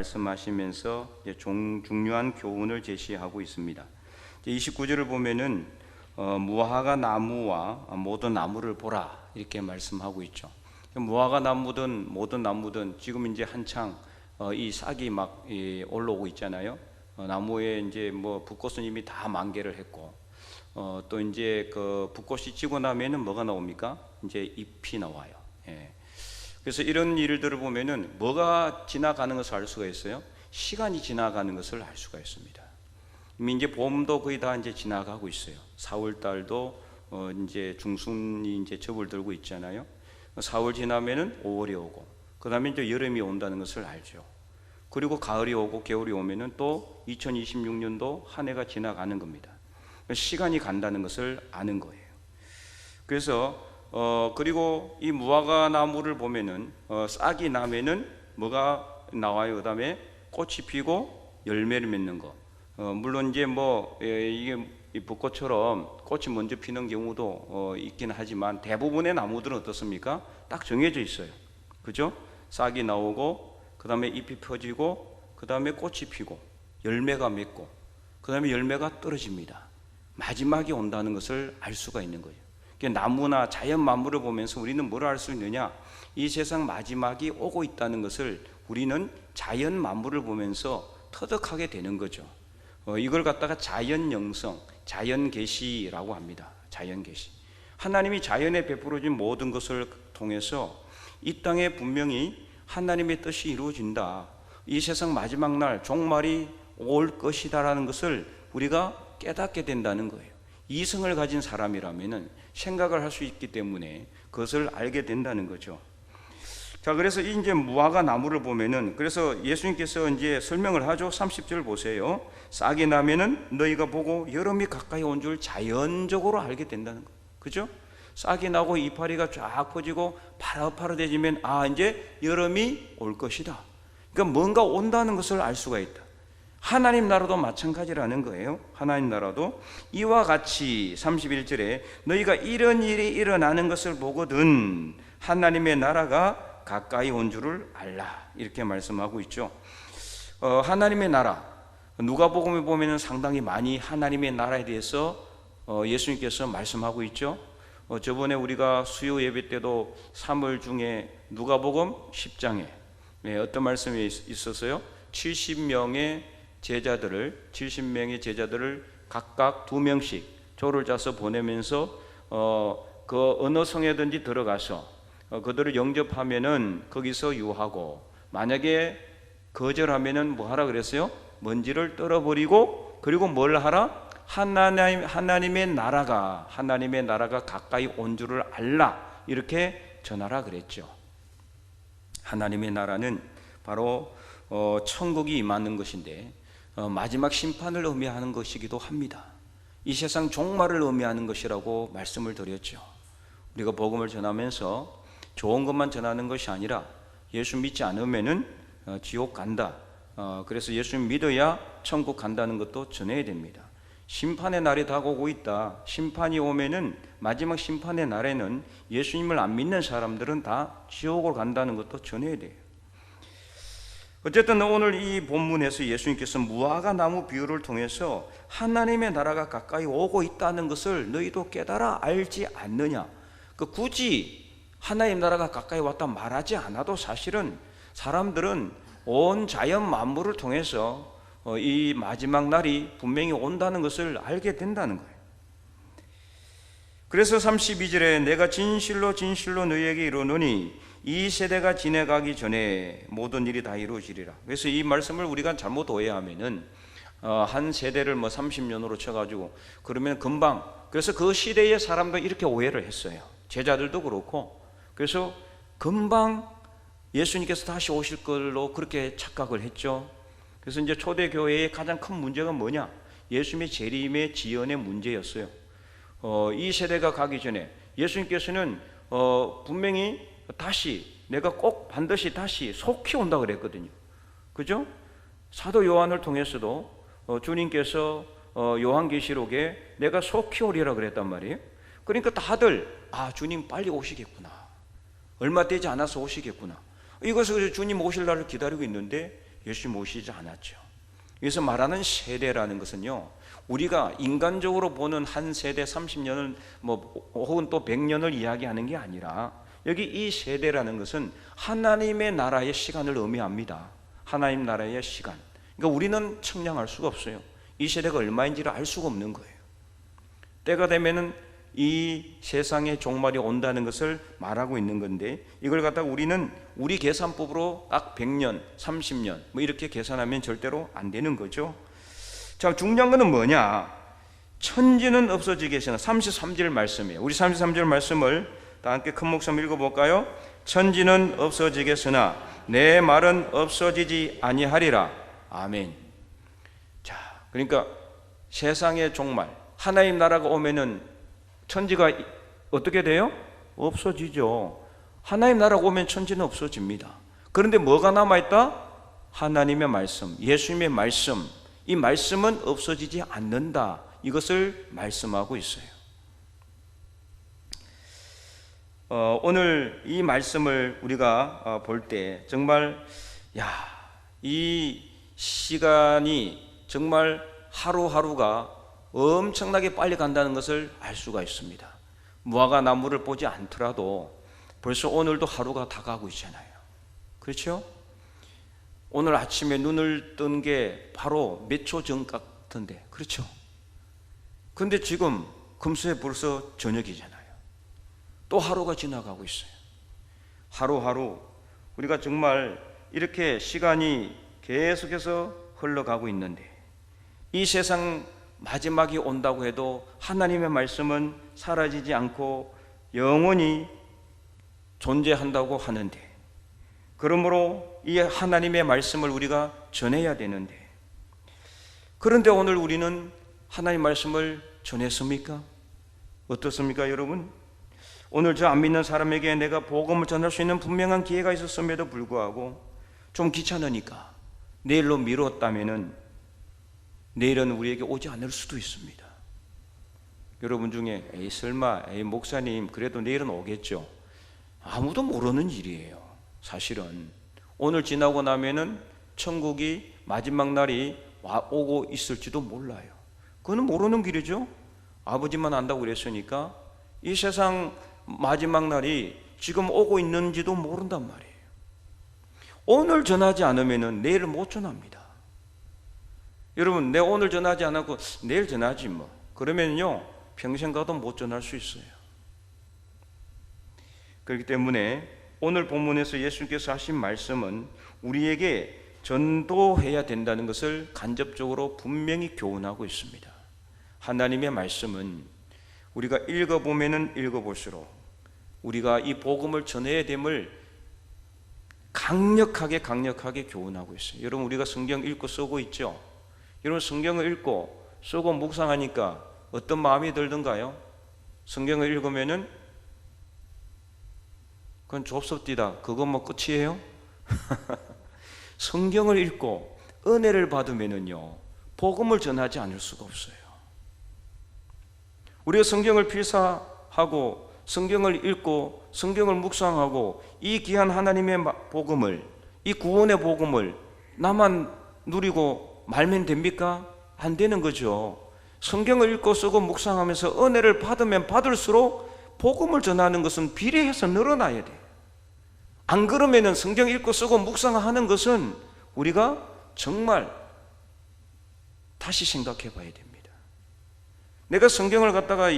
말씀하시면서 중요한 교훈을 제시하고 있습니다. 29절을 보면은 무화과 나무와 모든 나무를 보라 이렇게 말씀하고 있죠. 무화과 나무든 모든 나무든 지금 이제 한창 이 싹이 막 올라오고 있잖아요. 나무에 이제 뭐 붓꽃은 이미 다 만개를 했고, 또 이제 그 붓꽃이 지고 나면은 뭐가 나옵니까? 이제 잎이 나와요. 그래서 이런 일들을 보면은 뭐가 지나가는 것을 알 수가 있어요. 시간이 지나가는 것을 알 수가 있습니다. 이미 이제 봄도 거의 다 이제 지나가고 있어요. 4월 달도 이제 중순이 이제 접어들고 있잖아요. 4월 지나면은 5월이 오고, 그 다음에 이제 여름이 온다는 것을 알죠. 그리고 가을이 오고 겨울이 오면은 또 2026년도 한 해가 지나가는 겁니다. 시간이 간다는 것을 아는 거예요. 그래서 그리고 이 무화과 나무를 보면은 싹이 나면은 뭐가 나와요? 그 다음에 꽃이 피고 열매를 맺는 거. 물론 이제 뭐 이게 이 벚꽃처럼 꽃이 먼저 피는 경우도 있긴 하지만 대부분의 나무들은 어떻습니까? 딱 정해져 있어요. 그죠? 싹이 나오고, 그 다음에 잎이 펴지고, 그 다음에 꽃이 피고, 열매가 맺고, 그 다음에 열매가 떨어집니다. 마지막이 온다는 것을 알 수가 있는 거예요. 나무나 자연 만물을 보면서 우리는 뭘 알 수 있느냐? 이 세상 마지막이 오고 있다는 것을 우리는 자연 만물을 보면서 터득하게 되는 거죠. 이걸 갖다가 자연 영성, 자연 계시라고 합니다. 자연 계시. 하나님이 자연에 베풀어진 모든 것을 통해서 이 땅에 분명히 하나님의 뜻이 이루어진다. 이 세상 마지막 날 종말이 올 것이다라는 것을 우리가 깨닫게 된다는 거예요. 이성을 가진 사람이라면은 생각을 할 수 있기 때문에 그것을 알게 된다는 거죠. 자, 그래서 이제 무화과 나무를 보면은, 그래서 예수님께서 이제 설명을 하죠. 30절 보세요. 싹이 나면은 너희가 보고 여름이 가까이 온 줄 자연적으로 알게 된다는 거. 그죠? 싹이 나고 이파리가 쫙 퍼지고 파릇파릇해지면 이제 여름이 올 것이다. 그러니까 뭔가 온다는 것을 알 수가 있다. 하나님 나라도 마찬가지라는 거예요. 하나님 나라도 이와 같이 31절에 너희가 이런 일이 일어나는 것을 보거든 하나님의 나라가 가까이 온 줄을 알라 이렇게 말씀하고 있죠. 하나님의 나라, 누가복음에 보면 상당히 많이 하나님의 나라에 대해서 예수님께서 말씀하고 있죠. 저번에 우리가 수요 예배 때도 3월 중에 누가복음 10장에 어떤 말씀이 있었어요? 70명의 제자들을 각각 2명씩 조를 짜서 보내면서 그 어느 성에든지 들어가서 그들을 영접하면은 거기서 유하고, 만약에 거절하면은 뭐 하라 그랬어요? 먼지를 떨어버리고, 그리고 뭘 하라? 하나님의 나라가 가까이 온 줄을 알라 이렇게 전하라 그랬죠. 하나님의 나라는 바로 천국이 임하는 것인데 마지막 심판을 의미하는 것이기도 합니다. 이 세상 종말을 의미하는 것이라고 말씀을 드렸죠. 우리가 복음을 전하면서 좋은 것만 전하는 것이 아니라 예수 믿지 않으면은 지옥 간다. 그래서 예수 믿어야 천국 간다는 것도 전해야 됩니다. 심판의 날이 다가오고 있다. 심판이 오면은, 마지막 심판의 날에는 예수님을 안 믿는 사람들은 다 지옥으로 간다는 것도 전해야 돼요. 어쨌든 오늘 이 본문에서 예수님께서 무화과 나무 비유를 통해서 하나님의 나라가 가까이 오고 있다는 것을 너희도 깨달아 알지 않느냐. 굳이 하나님 나라가 가까이 왔다 말하지 않아도 사실은 사람들은 온 자연 만물을 통해서 이 마지막 날이 분명히 온다는 것을 알게 된다는 거예요. 그래서 32절에 내가 진실로 너희에게 이르노니 이 세대가 지나가기 전에 모든 일이 다 이루어지리라. 그래서 이 말씀을 우리가 잘못 오해하면은 한 세대를 30년으로 쳐가지고 그러면 금방, 그래서 그 시대의 사람도 이렇게 오해를 했어요. 제자들도 그렇고. 그래서 금방 예수님께서 다시 오실 걸로 그렇게 착각을 했죠. 그래서 이제 초대교회의 가장 큰 문제가 뭐냐? 예수님의 재림의 지연의 문제였어요. 이 세대가 가기 전에 예수님께서는 분명히 내가 꼭 반드시 다시 속히 온다 그랬거든요. 그죠? 사도 요한을 통해서도 주님께서 요한계시록에 내가 속히 오리라 그랬단 말이에요. 그러니까 다들 주님 빨리 오시겠구나, 얼마 되지 않아서 오시겠구나, 이것을 주님 오실 날을 기다리고 있는데 예수님 오시지 않았죠. 여기서 말하는 세대라는 것은요, 우리가 인간적으로 보는 한 세대 30년을 혹은 또 100년을 이야기하는 게 아니라, 여기 이 세대라는 것은 하나님의 나라의 시간을 의미합니다. 하나님 나라의 시간. 그러니까 우리는 측량할 수가 없어요. 이 세대가 얼마인지를 알 수가 없는 거예요. 때가 되면은 이 세상의 종말이 온다는 것을 말하고 있는 건데, 이걸 갖다가 우리는 우리 계산법으로 딱 100년, 30년 이렇게 계산하면 절대로 안 되는 거죠. 자, 중요한 것은 뭐냐? 천지는 없어지겠으나, 33절 말씀이에요. 우리 33절 말씀을 다 함께 큰 목소리로 읽어볼까요? 천지는 없어지겠으나 내 말은 없어지지 아니하리라. 아멘. 자, 그러니까 세상의 종말, 하나님 나라가 오면은 천지가 어떻게 돼요? 없어지죠. 하나님 나라가 오면 천지는 없어집니다. 그런데 뭐가 남아있다? 하나님의 말씀, 예수님의 말씀. 이 말씀은 없어지지 않는다. 이것을 말씀하고 있어요. 오늘 이 말씀을 우리가 볼 때 정말 이 시간이 정말 하루하루가 엄청나게 빨리 간다는 것을 알 수가 있습니다. 무화과 나무를 보지 않더라도 벌써 오늘도 하루가 다 가고 있잖아요. 그렇죠? 오늘 아침에 눈을 뜬 게 바로 몇 초 전 같은데, 그렇죠? 근데 지금 금세 벌써 저녁이잖아요. 또 하루가 지나가고 있어요. 하루하루 우리가 정말 이렇게 시간이 계속해서 흘러가고 있는데, 이 세상 마지막이 온다고 해도 하나님의 말씀은 사라지지 않고 영원히 존재한다고 하는데, 그러므로 이 하나님의 말씀을 우리가 전해야 되는데, 그런데 오늘 우리는 하나님 말씀을 전했습니까? 어떻습니까, 여러분? 오늘 저 안 믿는 사람에게 내가 복음을 전할 수 있는 분명한 기회가 있었음에도 불구하고 좀 귀찮으니까 내일로 미뤘다면은 내일은 우리에게 오지 않을 수도 있습니다. 여러분 중에 설마 목사님 그래도 내일은 오겠죠? 아무도 모르는 일이에요. 사실은 오늘 지나고 나면은 천국이 마지막 날이 오고 있을지도 몰라요. 그거는 모르는 길이죠. 아버지만 안다고 그랬으니까 이 세상 마지막 날이 지금 오고 있는지도 모른단 말이에요. 오늘 전하지 않으면은 내일 못 전합니다. 여러분, 내가 오늘 전하지 않았고 내일 전하지 뭐, 그러면요 평생 가도 못 전할 수 있어요. 그렇기 때문에 오늘 본문에서 예수님께서 하신 말씀은 우리에게 전도해야 된다는 것을 간접적으로 분명히 교훈하고 있습니다. 하나님의 말씀은 우리가 읽어보면은 읽어볼수록 우리가 이 복음을 전해야 됨을 강력하게 교훈하고 있어요. 여러분, 우리가 성경 읽고 쓰고 있죠? 여러분, 성경을 읽고 쓰고 묵상하니까 어떤 마음이 들던가요? 성경을 읽으면은 그건 좁습디다, 그건 뭐 끝이에요? 성경을 읽고 은혜를 받으면은요 복음을 전하지 않을 수가 없어요. 우리가 성경을 필사하고 성경을 읽고 성경을 묵상하고 이 귀한 하나님의 복음을, 이 구원의 복음을 나만 누리고 말면 됩니까? 안 되는 거죠. 성경을 읽고 쓰고 묵상하면서 은혜를 받으면 받을수록 복음을 전하는 것은 비례해서 늘어나야 돼요. 안 그러면은 성경 읽고 쓰고 묵상하는 것은 우리가 정말 다시 생각해 봐야 됩니다. 내가 성경을 갖다가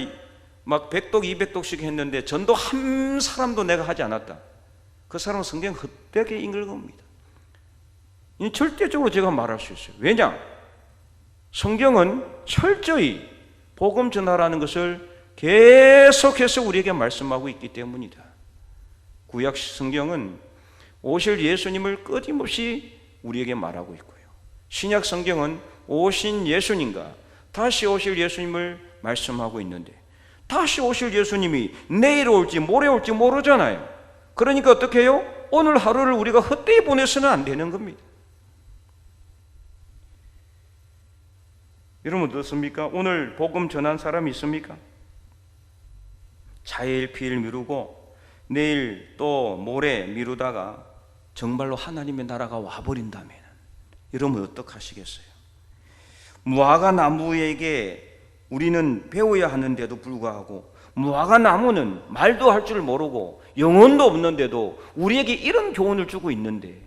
막 100독 200독씩 했는데 전도 한 사람도 내가 하지 않았다, 그 사람은 성경 헛되게 읽은 겁니다. 이 절대적으로 제가 말할 수 있어요. 왜냐? 성경은 철저히 복음 전하라는 것을 계속해서 우리에게 말씀하고 있기 때문이다. 구약 성경은 오실 예수님을 끊임없이 우리에게 말하고 있고요, 신약 성경은 오신 예수님과 다시 오실 예수님을 말씀하고 있는데, 다시 오실 예수님이 내일 올지 모레 올지 모르잖아요. 그러니까 어떻게 해요? 오늘 하루를 우리가 헛되이 보내서는 안 되는 겁니다. 여러분 어떻습니까? 오늘 복음 전한 사람이 있습니까? 차일피일 미루고 내일 또 모레 미루다가 정말로 하나님의 나라가 와버린다면 이러면 어떡하시겠어요? 무화과 나무에게 우리는 배워야 하는데도 불구하고 무화과 나무는 말도 할 줄 모르고 영혼도 없는데도 우리에게 이런 교훈을 주고 있는데,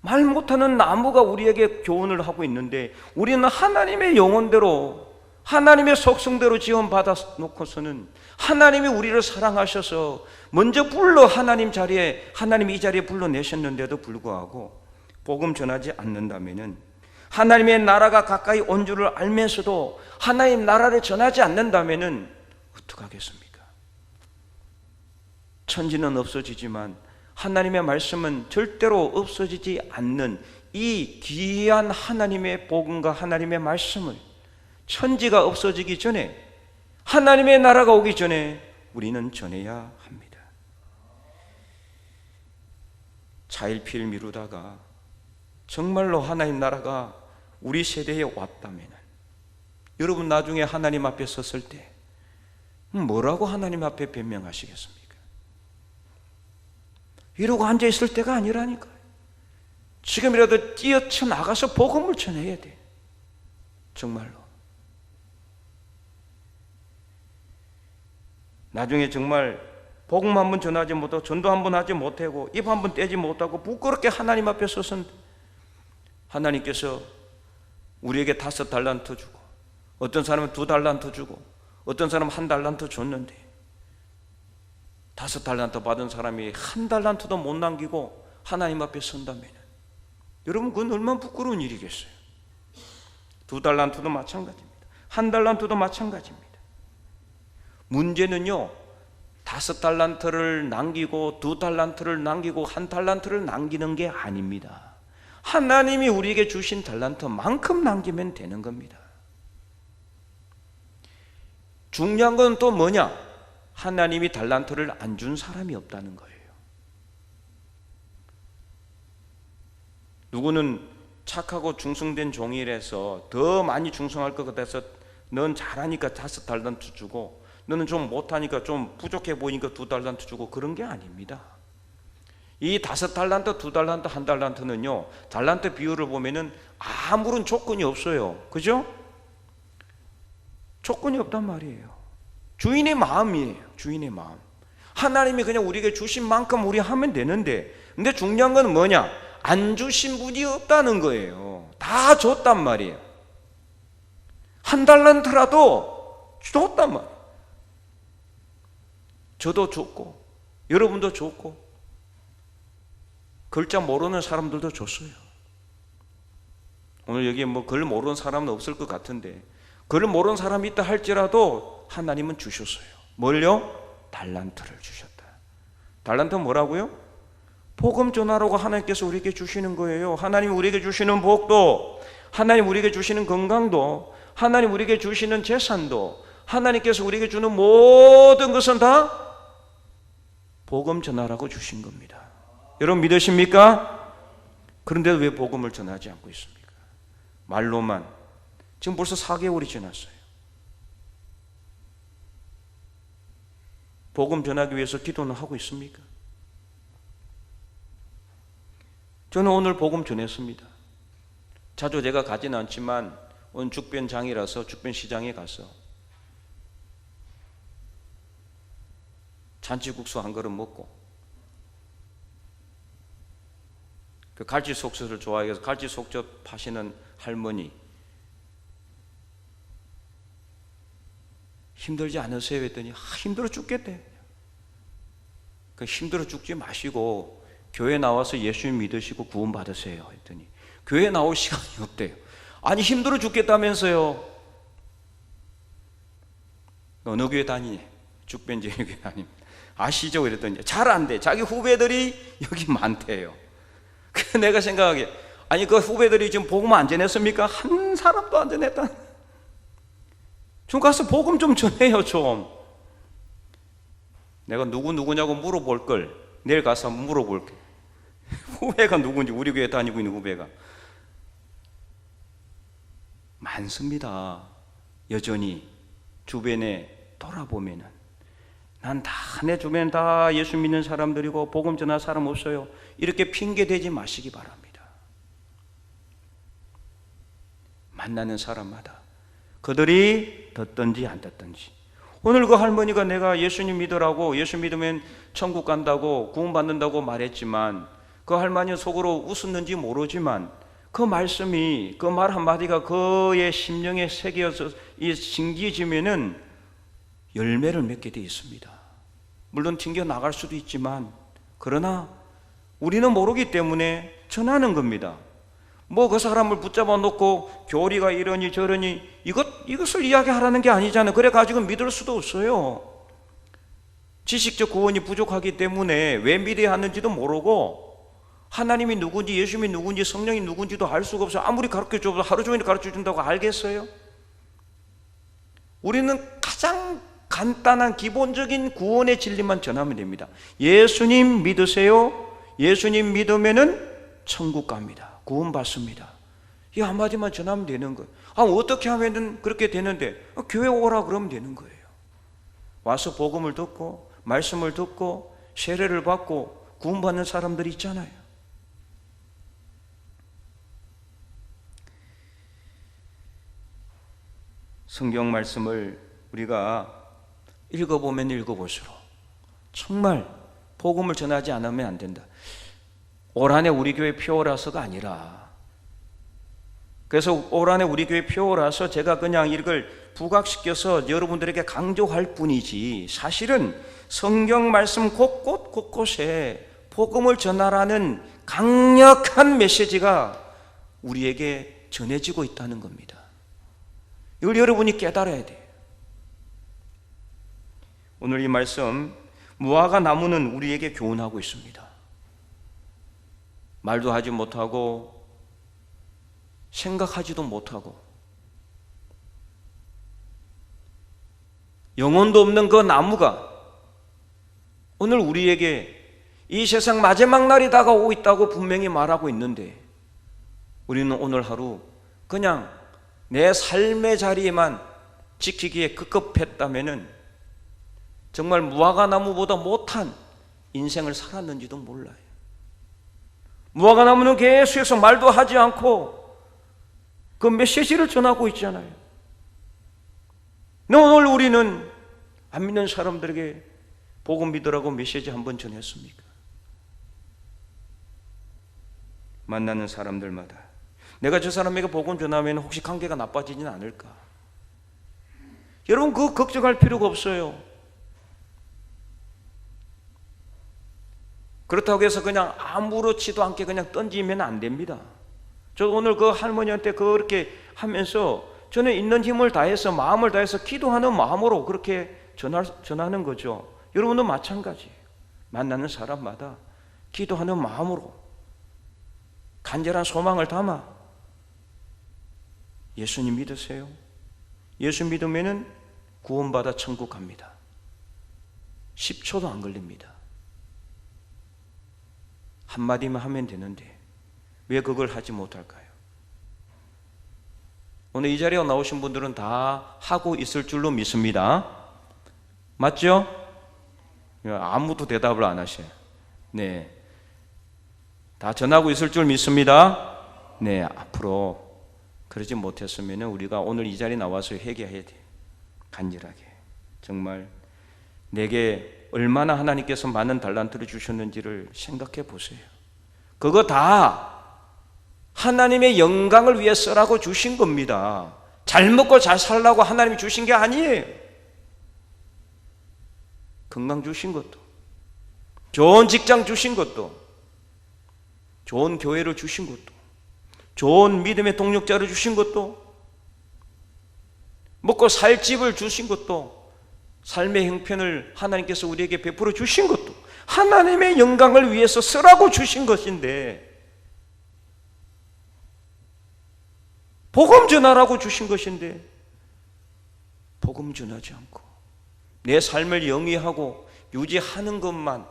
말 못하는 나무가 우리에게 교훈을 하고 있는데 우리는 하나님의 영혼대로 하나님의 속성대로 지원받아 놓고서는 하나님이 우리를 사랑하셔서 먼저 불러 하나님 자리에, 하나님이 이 자리에 불러내셨는데도 불구하고 복음 전하지 않는다면은, 하나님의 나라가 가까이 온 줄을 알면서도 하나님 나라를 전하지 않는다면은 어떡하겠습니까? 천지는 없어지지만 하나님의 말씀은 절대로 없어지지 않는 이 귀한 하나님의 복음과 하나님의 말씀을 천지가 없어지기 전에, 하나님의 나라가 오기 전에 우리는 전해야 합니다. 차일피일 미루다가 정말로 하나님 나라가 우리 세대에 왔다면, 여러분 나중에 하나님 앞에 섰을 때 뭐라고 하나님 앞에 변명하시겠습니까? 이러고 앉아있을 때가 아니라니까요. 지금이라도 뛰어쳐 나가서 복음을 전해야 돼. 정말로. 나중에 정말 복음 한 번 전하지 못하고 전도 한 번 하지 못하고 입 한 번 떼지 못하고 부끄럽게 하나님 앞에 서선 하나님께서 우리에게 5달란트 주고, 어떤 사람은 2달란트 주고, 어떤 사람은 1달란트 줬는데 5달란트 받은 사람이 1달란트도 못 남기고 하나님 앞에 선다면, 여러분 그건 얼마나 부끄러운 일이겠어요. 2달란트도 마찬가지입니다. 1달란트도 마찬가지입니다. 문제는요, 5달란트를 남기고 2달란트를 남기고 1달란트를 남기는 게 아닙니다. 하나님이 우리에게 주신 달란트만큼 남기면 되는 겁니다. 중요한 건 또 뭐냐? 하나님이 달란트를 안 준 사람이 없다는 거예요. 누구는 착하고 충성된 종이라서 더 많이 충성할 것 같아서 넌 잘하니까 5달란트 주고, 너는 좀 못하니까 좀 부족해 보이니까 2달란트 주고, 그런 게 아닙니다. 이 5달란트, 2달란트, 1달란트는요, 달란트 비율을 보면은 아무런 조건이 없어요. 그죠? 조건이 없단 말이에요. 주인의 마음이에요. 주인의 마음. 하나님이 그냥 우리에게 주신 만큼 우리 하면 되는데, 근데 중요한 건 뭐냐? 안 주신 분이 없다는 거예요. 다 줬단 말이에요. 1달란트라도 줬단 말이에요. 저도 줬고 여러분도 줬고 글자 모르는 사람들도 줬어요. 오늘 여기에 뭐 글 모르는 사람은 없을 것 같은데, 글 모르는 사람이 있다 할지라도 하나님은 주셨어요. 뭘요? 달란트를 주셨다. 달란트는 뭐라고요? 복음 전하라고 하나님께서 우리에게 주시는 거예요. 하나님 우리에게 주시는 복도, 하나님 우리에게 주시는 건강도, 하나님 우리에게 주시는 재산도, 하나님께서 우리에게 주는 모든 것은 다 복음 전하라고 주신 겁니다. 여러분 믿으십니까? 그런데 왜 복음을 전하지 않고 있습니까? 말로만. 지금 벌써 4개월이 지났어요. 복음 전하기 위해서 기도는 하고 있습니까? 저는 오늘 복음 전했습니다. 자주 제가 가지는 않지만 오늘 죽변장이라서 죽변시장에 가서 잔치국수 한 그릇 먹고, 그 갈치 속젓을 좋아해서 갈치 속젓 파시는 할머니, 힘들지 않으세요? 했더니 힘들어 죽겠대. 그 힘들어 죽지 마시고 교회 나와서 예수 믿으시고 구원 받으세요 했더니 교회 나올 시간이 없대요. 아니 힘들어 죽겠다면서요. 어느 교회 다니니? 죽변제일교회 다닙니다. 아시죠? 이랬더니 잘 안 돼. 자기 후배들이 여기 많대요. 그래서 내가 생각하기에, 아니 그 후배들이 지금 복음 안 전했습니까? 한 사람도 안 전했다. 좀 가서 복음 좀 전해요 좀. 내가 누구냐고 물어볼 걸 내일 가서 한번 물어볼게. 후배가 누군지, 우리 교회 다니고 있는 후배가 많습니다. 여전히 주변에 돌아보면은 난 다 내 주변 다 예수 믿는 사람들이고 복음 전할 사람 없어요, 이렇게 핑계 대지 마시기 바랍니다. 만나는 사람마다 그들이 듣든지 안 듣든지. 오늘 그 할머니가 내가 예수님 믿으라고, 예수 믿으면 천국 간다고, 구원받는다고 말했지만 그 할머니는 속으로 웃었는지 모르지만 그 말씀이, 그 말 한마디가 그의 심령에 새겨서 심겨지면은 열매를 맺게 되어 있습니다. 물론 튕겨 나갈 수도 있지만, 그러나 우리는 모르기 때문에 전하는 겁니다. 뭐 그 사람을 붙잡아 놓고 교리가 이러니 저러니 이것을 이야기하라는 게 아니잖아요. 그래 가지고 믿을 수도 없어요. 지식적 구원이 부족하기 때문에 왜 믿어야 하는지도 모르고, 하나님이 누군지, 예수님이 누군지, 성령이 누군지도 알 수가 없어요. 아무리 가르쳐줘도 하루 종일 가르쳐준다고 알겠어요? 우리는 가장 간단한 기본적인 구원의 진리만 전하면 됩니다. 예수님 믿으세요. 예수님 믿으면은 천국 갑니다. 구원받습니다. 이 한마디만 전하면 되는 거예요. 어떻게 하면 그렇게 되는데, 교회 오라 그러면 되는 거예요. 와서 복음을 듣고 말씀을 듣고 세례를 받고 구원받는 사람들이 있잖아요. 성경 말씀을 우리가 읽어보면 읽어볼수록 정말 복음을 전하지 않으면 안 된다. 올 한해 우리 교회 표어라서가 아니라, 그래서 올 한해 우리 교회 표어라서 제가 그냥 이걸 부각시켜서 여러분들에게 강조할 뿐이지, 사실은 성경 말씀 곳곳에 복음을 전하라는 강력한 메시지가 우리에게 전해지고 있다는 겁니다. 이걸 여러분이 깨달아야 돼요. 오늘 이 말씀, 무화과 나무는 우리에게 교훈하고 있습니다. 말도 하지 못하고 생각하지도 못하고 영혼도 없는 그 나무가 오늘 우리에게 이 세상 마지막 날이 다가오고 있다고 분명히 말하고 있는데, 우리는 오늘 하루 그냥 내 삶의 자리에만 지키기에 급급했다면은 정말 무화과 나무보다 못한 인생을 살았는지도 몰라요. 무화과 나무는 계속해서 말도 하지 않고 그 메시지를 전하고 있잖아요. 오늘 우리는 안 믿는 사람들에게 복음 믿으라고 메시지 한번 전했습니까? 만나는 사람들마다 내가 저 사람에게 복음 전하면 혹시 관계가 나빠지진 않을까? 여러분, 그거 걱정할 필요가 없어요. 그렇다고 해서 그냥 아무렇지도 않게 그냥 던지면 안 됩니다. 저 오늘 그 할머니한테 그렇게 하면서 저는 있는 힘을 다해서, 마음을 다해서 기도하는 마음으로 그렇게 전하는 거죠. 여러분도 마찬가지예요. 만나는 사람마다 기도하는 마음으로 간절한 소망을 담아 예수님 믿으세요. 예수 믿으면은 구원받아 천국 갑니다. 10초도 안 걸립니다. 한마디만 하면 되는데 왜 그걸 하지 못할까요? 오늘 이 자리에 나오신 분들은 다 하고 있을 줄로 믿습니다. 맞죠? 아무도 대답을 안 하셔요. 네, 다 전하고 있을 줄 믿습니다. 네, 앞으로 그러지 못했으면 우리가 오늘 이 자리에 나와서 회개해야 돼요. 간절하게. 정말 내게 얼마나 하나님께서 많은 달란트를 주셨는지를 생각해 보세요. 그거 다 하나님의 영광을 위해 쓰라고 주신 겁니다. 잘 먹고 잘 살라고 하나님이 주신 게 아니에요. 건강 주신 것도, 좋은 직장 주신 것도, 좋은 교회를 주신 것도, 좋은 믿음의 동력자를 주신 것도, 먹고 살 집을 주신 것도, 삶의 형편을 하나님께서 우리에게 베풀어 주신 것도 하나님의 영광을 위해서 쓰라고 주신 것인데, 복음 전하라고 주신 것인데 복음 전하지 않고 내 삶을 영위하고 유지하는 것만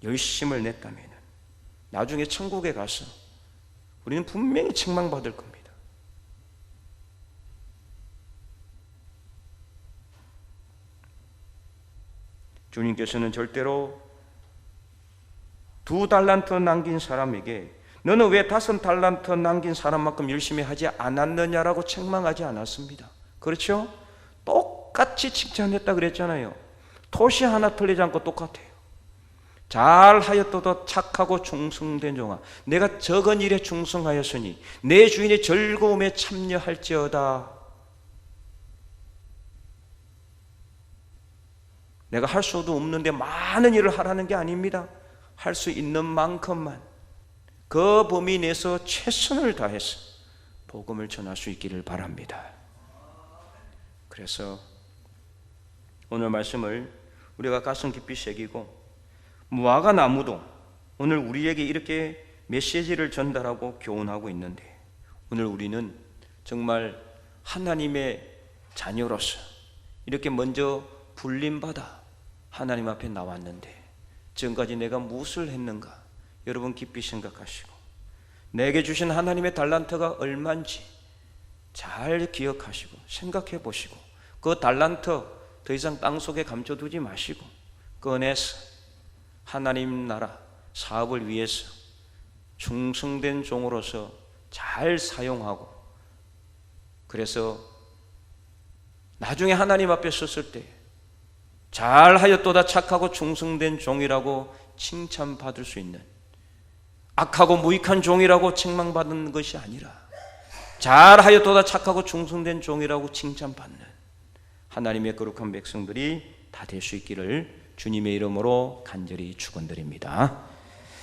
열심을 냈다면 나중에 천국에 가서 우리는 분명히 책망받을 겁니다. 주님께서는 절대로 2 달란트 남긴 사람에게 너는 왜 5달란트 남긴 사람만큼 열심히 하지 않았느냐라고 책망하지 않았습니다. 그렇죠? 똑같이 칭찬했다 그랬잖아요. 토시 하나 틀리지 않고 똑같아요. 잘하였도다 착하고 충성된 종아, 내가 적은 일에 충성하였으니 내 주인의 즐거움에 참여할지어다. 내가 할 수도 없는데 많은 일을 하라는 게 아닙니다. 할 수 있는 만큼만 그 범위 내에서 최선을 다해서 복음을 전할 수 있기를 바랍니다. 그래서 오늘 말씀을 우리가 가슴 깊이 새기고, 무화과 나무도 오늘 우리에게 이렇게 메시지를 전달하고 교훈하고 있는데, 오늘 우리는 정말 하나님의 자녀로서 이렇게 먼저 불림받아 하나님 앞에 나왔는데, 지금까지 내가 무엇을 했는가 여러분 깊이 생각하시고, 내게 주신 하나님의 달란트가 얼마인지 잘 기억하시고 생각해 보시고, 그 달란트 더 이상 땅속에 감춰두지 마시고 꺼내서 하나님 나라 사업을 위해서 충성된 종으로서 잘 사용하고, 그래서 나중에 하나님 앞에 섰을 때 잘하였도다 착하고 충성된 종이라고 칭찬받을 수 있는, 악하고 무익한 종이라고 책망받는 것이 아니라 잘하였도다 착하고 충성된 종이라고 칭찬받는 하나님의 거룩한 백성들이 다 될 수 있기를 주님의 이름으로 간절히 축원드립니다.